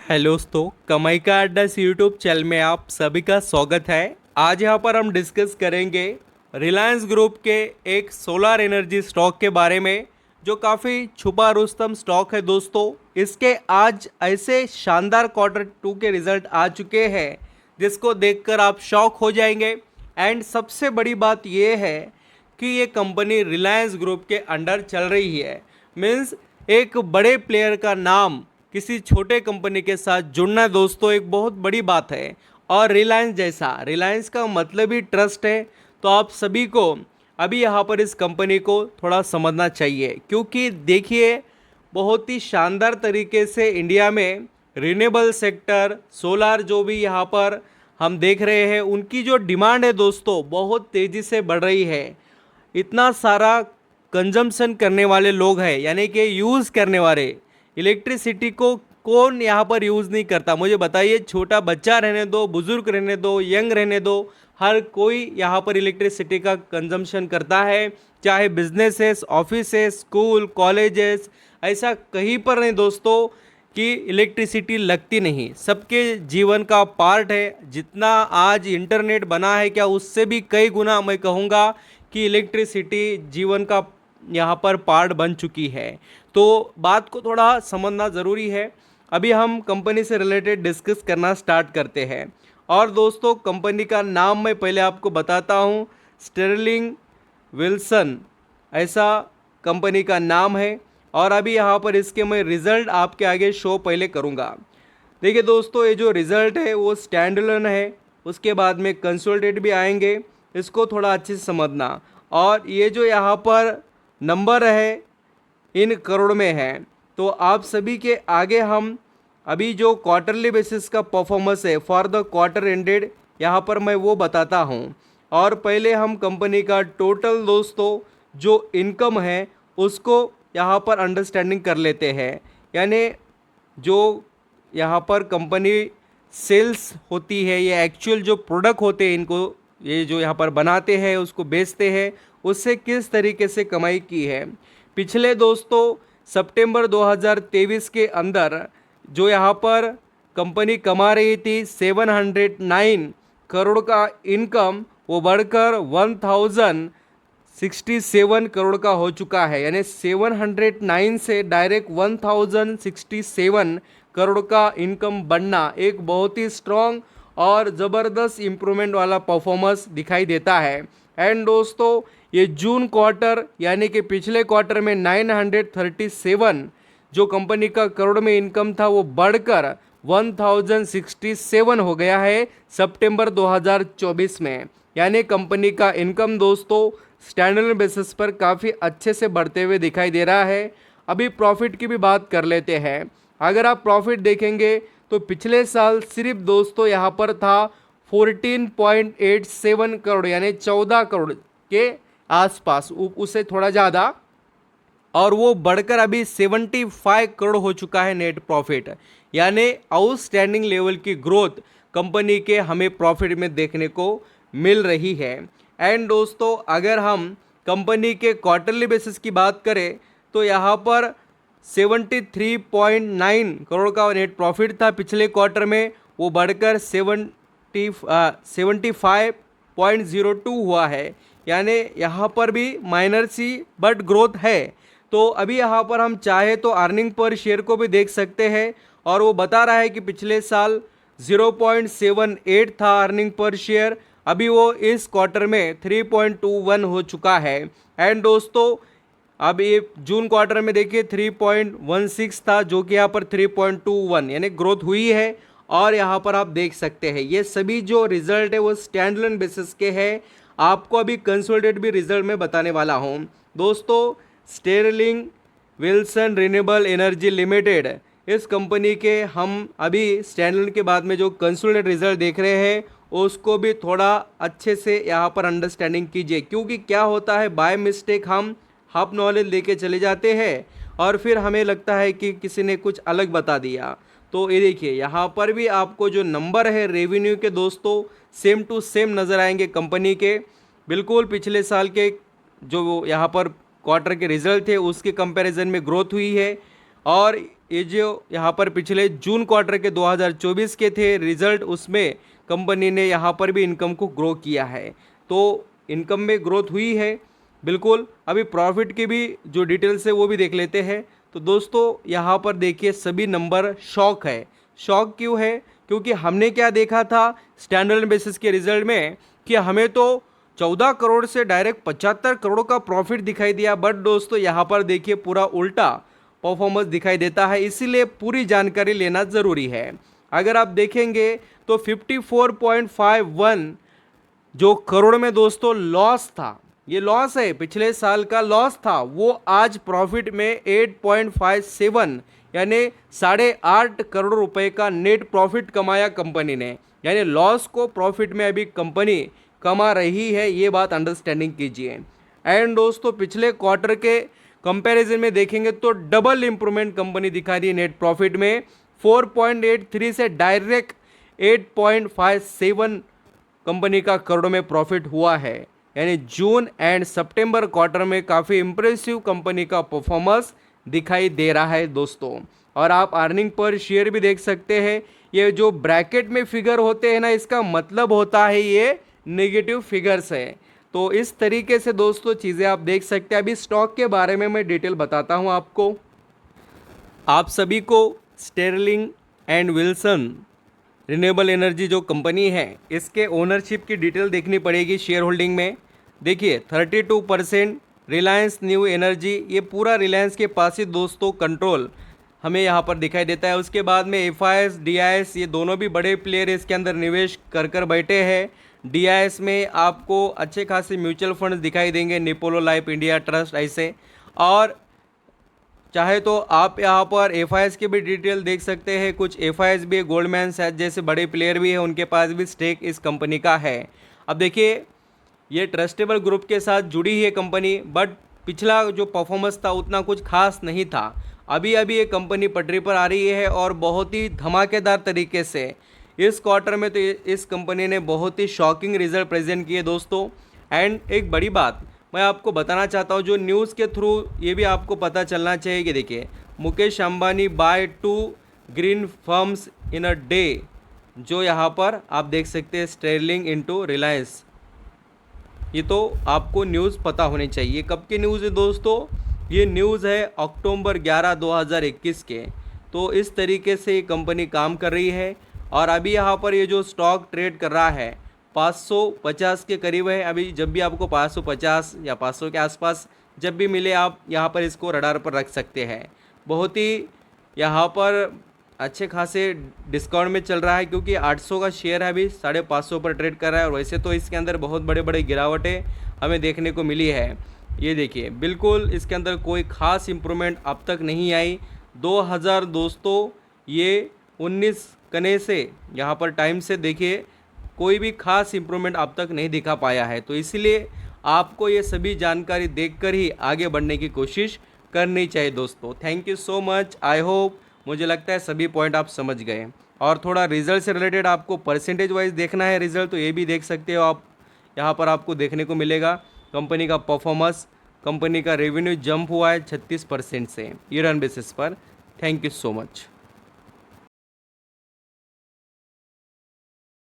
Hello दोस्तों, कमाई का अड्डा इस यूट्यूब चैनल में आप सभी का स्वागत है। आज यहाँ पर हम डिस्कस करेंगे रिलायंस ग्रुप के एक सोलर एनर्जी स्टॉक के बारे में, जो काफ़ी छुपा रुस्तम स्टॉक है दोस्तों। इसके आज ऐसे शानदार क्वार्टर 2 के रिजल्ट आ चुके हैं जिसको देखकर आप शॉक हो जाएंगे। एंड सबसे बड़ी बात यह है कि ये कंपनी रिलायंस ग्रुप के अंडर चल रही है। मीन्स एक बड़े प्लेयर का नाम किसी छोटे कंपनी के साथ जुड़ना दोस्तों एक बहुत बड़ी बात है। और रिलायंस का मतलब ही ट्रस्ट है। तो आप सभी को अभी यहाँ पर इस कंपनी को थोड़ा समझना चाहिए, क्योंकि देखिए बहुत ही शानदार तरीके से इंडिया में रिन्यूएबल सेक्टर सोलार जो भी यहाँ पर हम देख रहे हैं, उनकी जो डिमांड है दोस्तों बहुत तेज़ी से बढ़ रही है। इतना सारा कंजम्पशन करने वाले लोग हैं, यानी कि यूज़ करने वाले इलेक्ट्रिसिटी को कौन यहाँ पर यूज़ नहीं करता, मुझे बताइए। छोटा बच्चा रहने दो, बुजुर्ग रहने दो, यंग रहने दो, हर कोई यहाँ पर इलेक्ट्रिसिटी का कंजम्पशन करता है। चाहे बिजनेसेस, ऑफिसेस, स्कूल, कॉलेजेस, ऐसा कहीं पर नहीं दोस्तों कि इलेक्ट्रिसिटी लगती नहीं। सबके जीवन का पार्ट है। जितना आज इंटरनेट बना है, क्या उससे भी कई गुना मैं कहूँगा कि इलेक्ट्रिसिटी जीवन का यहाँ पर पार्ट बन चुकी है। तो बात को थोड़ा समझना ज़रूरी है। अभी हम कंपनी से रिलेटेड डिस्कस करना स्टार्ट करते हैं। और दोस्तों कंपनी का नाम मैं पहले आपको बताता हूँ, स्टर्लिंग विल्सन ऐसा कंपनी का नाम है। और अभी यहाँ पर इसके मैं रिज़ल्ट आपके आगे शो पहले करूँगा। देखिए दोस्तों, ये जो रिज़ल्ट है वो स्टैंडअलोन है, उसके बाद में कंसोलिडेट भी आएंगे, इसको थोड़ा अच्छे से समझना। और ये जो यहाँ पर नंबर है इन करोड़ में है। तो आप सभी के आगे हम अभी जो क्वार्टरली बेसिस का परफॉर्मेंस है फॉर द क्वार्टर एंडेड, यहाँ पर मैं वो बताता हूँ। और पहले हम कंपनी का टोटल दोस्तों जो इनकम है उसको यहाँ पर अंडरस्टैंडिंग कर लेते हैं। यानी जो यहाँ पर कंपनी सेल्स होती है, ये एक्चुअल जो प्रोडक्ट होते हैं इनको ये जो यहाँ पर बनाते हैं उसको बेचते हैं, उससे किस तरीके से कमाई की है। पिछले दोस्तों सितंबर 2023 के अंदर जो यहाँ पर कंपनी कमा रही थी 709 करोड़ का इनकम, वो बढ़कर 1067 करोड़ का हो चुका है। यानी 709 से डायरेक्ट 1067 करोड़ का इनकम बढ़ना एक बहुत ही स्ट्रॉन्ग और ज़बरदस्त इम्प्रूवमेंट वाला परफॉर्मेंस दिखाई देता है। एंड दोस्तों ये जून क्वार्टर यानी कि पिछले क्वार्टर में 937 जो कंपनी का करोड़ में इनकम था वो बढ़कर 1067 हो गया है सितंबर 2024 में। यानी कंपनी का इनकम दोस्तों स्टैंडर्ड बेसिस पर काफ़ी अच्छे से बढ़ते हुए दिखाई दे रहा है। अभी प्रॉफिट की भी बात कर लेते हैं। अगर आप प्रॉफिट देखेंगे तो पिछले साल सिर्फ दोस्तों यहाँ पर था 14.87 करोड़, यानी 14 करोड़ के आसपास, उससे थोड़ा ज़्यादा, और वो बढ़कर अभी 75 करोड़ हो चुका है नेट प्रॉफिट। यानी आउटस्टैंडिंग लेवल की ग्रोथ कंपनी के हमें प्रॉफिट में देखने को मिल रही है। एंड दोस्तों अगर हम कंपनी के क्वार्टरली बेसिस की बात करें तो यहाँ पर 73.9 करोड़ का नेट प्रॉफिट था पिछले क्वार्टर में, वो बढ़कर 75.02 हुआ है। यानी यहाँ पर भी माइनर सी बट ग्रोथ है। तो अभी यहाँ पर हम चाहे तो अर्निंग पर शेयर को भी देख सकते हैं, और वो बता रहा है कि पिछले साल 0.78 था अर्निंग पर शेयर, अभी वो इस क्वार्टर में 3.21 हो चुका है। एंड दोस्तों अब ये जून क्वार्टर में देखिए 3.16 था, जो कि यहाँ पर 3.21 यानी ग्रोथ हुई है। और यहाँ पर आप देख सकते हैं ये सभी जो रिजल्ट है वो स्टैंडअलोन बेसिस के हैं। आपको अभी कंसोलिडेट भी रिजल्ट में बताने वाला हूँ दोस्तों। Sterling Wilson renewable energy limited, इस कंपनी के हम अभी स्टैंडअलोन के बाद में जो कंसोलिडेट रिजल्ट देख रहे हैं उसको भी थोड़ा अच्छे से यहाँ पर अंडरस्टैंडिंग कीजिए, क्योंकि क्या होता है बाय मिस्टेक हम हाफ नॉलेज लेके चले जाते हैं और फिर हमें लगता है कि किसी ने कुछ अलग बता दिया। तो ये देखिए यहाँ पर भी आपको जो नंबर है रेवेन्यू के दोस्तों सेम टू सेम नज़र आएंगे कंपनी के। बिल्कुल पिछले साल के जो यहाँ पर क्वार्टर के रिजल्ट थे उसके कंपैरिजन में ग्रोथ हुई है। और ये जो यहाँ पर पिछले जून क्वार्टर के 2024 के थे रिजल्ट, उसमें कंपनी ने यहाँ पर भी इनकम को ग्रो किया है। तो इनकम में ग्रोथ हुई है बिल्कुल। अभी प्रॉफिट की भी जो डिटेल्स है वो भी देख लेते हैं। तो दोस्तों यहाँ पर देखिए सभी नंबर शॉक है। शॉक क्यों है? क्योंकि हमने क्या देखा था स्टैंडर्ड बेसिस के रिजल्ट में कि हमें तो 14 करोड़ से डायरेक्ट 75 करोड़ का प्रॉफिट दिखाई दिया, बट दोस्तों यहाँ पर देखिए पूरा उल्टा परफॉर्मेंस दिखाई देता है। इसीलिए पूरी जानकारी लेना ज़रूरी है। अगर आप देखेंगे तो 54.51 जो करोड़ में दोस्तों लॉस था, ये लॉस है, पिछले साल का लॉस था, वो आज प्रॉफिट में 8.57 यानी 8.5 करोड़ रुपए का नेट प्रॉफिट कमाया कंपनी ने। यानी लॉस को प्रॉफिट में अभी कंपनी कमा रही है, ये बात अंडरस्टैंडिंग कीजिए। एंड दोस्तों पिछले क्वार्टर के कंपैरिजन में देखेंगे तो डबल इंप्रूवमेंट कंपनी दिखा रही है नेट प्रॉफिट में। 4.83 से डायरेक्ट 8.57 कंपनी का करोड़ों में प्रॉफिट हुआ है। यानी जून एंड सितंबर क्वार्टर में काफ़ी इंप्रेसिव कंपनी का परफॉर्मेंस दिखाई दे रहा है दोस्तों। और आप अर्निंग पर शेयर भी देख सकते हैं। ये जो ब्रैकेट में फिगर होते हैं ना, इसका मतलब होता है ये नेगेटिव फिगर्स है। तो इस तरीके से दोस्तों चीज़ें आप देख सकते हैं। अभी स्टॉक के बारे में मैं डिटेल बताता हूँ आपको। आप सभी को स्टेरलिंग एंड विल्सन रिन्यूएबल एनर्जी जो कंपनी है इसके ओनरशिप की डिटेल देखनी पड़ेगी शेयर होल्डिंग में। देखिए 32% रिलायंस न्यू एनर्जी, ये पूरा रिलायंस के पास ही दोस्तों कंट्रोल हमें यहाँ पर दिखाई देता है। उसके बाद में एफआईएस डीआईएस, ये दोनों भी बड़े प्लेयर इसके अंदर निवेश कर बैठे हैं। डीआईएस में आपको अच्छे खासे म्यूचुअल फंड्स दिखाई देंगे, निपोलो लाइफ, इंडिया ट्रस्ट ऐसे। और चाहे तो आप यहाँ पर एफआईएस की भी डिटेल देख सकते हैं। कुछ एफआईएस भी, गोल्डमैन सैच जैसे बड़े प्लेयर भी हैं, उनके पास भी स्टेक इस कंपनी का है। अब देखिए ये ट्रस्टेबल ग्रुप के साथ जुड़ी है कंपनी, बट पिछला जो परफॉर्मेंस था उतना कुछ खास नहीं था। अभी अभी ये कंपनी पटरी पर आ रही है और बहुत ही धमाकेदार तरीके से इस क्वार्टर में तो इस कंपनी ने बहुत ही शॉकिंग रिजल्ट प्रेजेंट किए दोस्तों। एंड एक बड़ी बात मैं आपको बताना चाहता हूँ, जो न्यूज़ के थ्रू ये भी आपको पता चलना चाहिए कि देखिए Mukesh Ambani by 2 green firms in a day, जो यहाँ पर आप देख सकते हैं स्टेरलिंग इनटू रिलायंस। ये तो आपको न्यूज़ पता होनी चाहिए। कब की न्यूज़ है दोस्तों? ये न्यूज़ है अक्टूबर 11, 2021 के। तो इस तरीके से ये कंपनी काम कर रही है। और अभी यहाँ पर ये जो स्टॉक ट्रेड कर रहा है 550 के करीब है। अभी जब भी आपको 550 या 500 के आसपास जब भी मिले आप यहाँ पर इसको रडार पर रख सकते हैं। बहुत ही यहाँ पर अच्छे खासे डिस्काउंट में चल रहा है, क्योंकि 800 का शेयर है, अभी 550 पर ट्रेड कर रहा है। और वैसे तो इसके अंदर बहुत बड़े बड़े गिरावटें हमें देखने को मिली है। ये देखिए बिल्कुल इसके अंदर कोई ख़ास इम्प्रूवमेंट अब तक नहीं आई। 2000 दोस्तों ये 19 कने से यहाँ पर टाइम से देखिए कोई भी खास इम्प्रूवमेंट अब तक नहीं दिखा पाया है। तो इसलिए आपको ये सभी जानकारी देखकर ही आगे बढ़ने की कोशिश करनी चाहिए दोस्तों। Thank you so much. I hope, मुझे लगता है सभी पॉइंट आप समझ गए। और थोड़ा रिजल्ट से रिलेटेड आपको परसेंटेज वाइज देखना है रिजल्ट, तो ये भी देख सकते हो आप। यहाँ पर आपको देखने को मिलेगा कंपनी का परफॉर्मेंस। कंपनी का रेवेन्यू जंप हुआ है 36% से ईयर ऑन बेसिस पर। Thank you so much.